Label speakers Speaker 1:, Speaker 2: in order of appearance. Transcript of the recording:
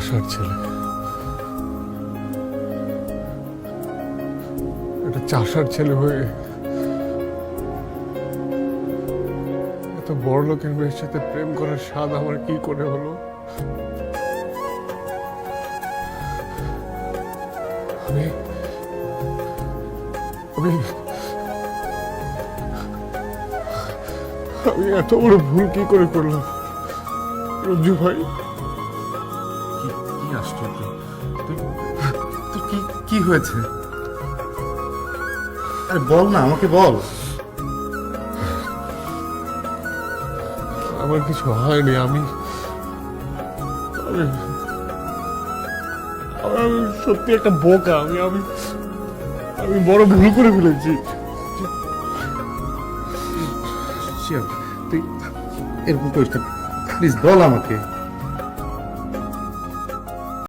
Speaker 1: চাষার ছেলে, একটা চাষার ছেলে হয়ে এত বড় লোকের মেয়ের সাথে প্রেম করার স্বাদ আমার কি করে হলো? আমি আমি আমি এত বড় ভুল কি করে করলাম রঞ্জু ভাই?
Speaker 2: কি কি আশ্চর্য! তুই তোর কি কি হয়েছে? আরে বল না, আমাকে বল।
Speaker 1: আমার কিছু হয়নি। আমি আমি আমি সত্যি একটা বোকা। আমি আমি আমি বড় ভুল করে ফেলেছি।
Speaker 2: শিওর তুই এরকম করিস না, প্লিজ বল আমাকে।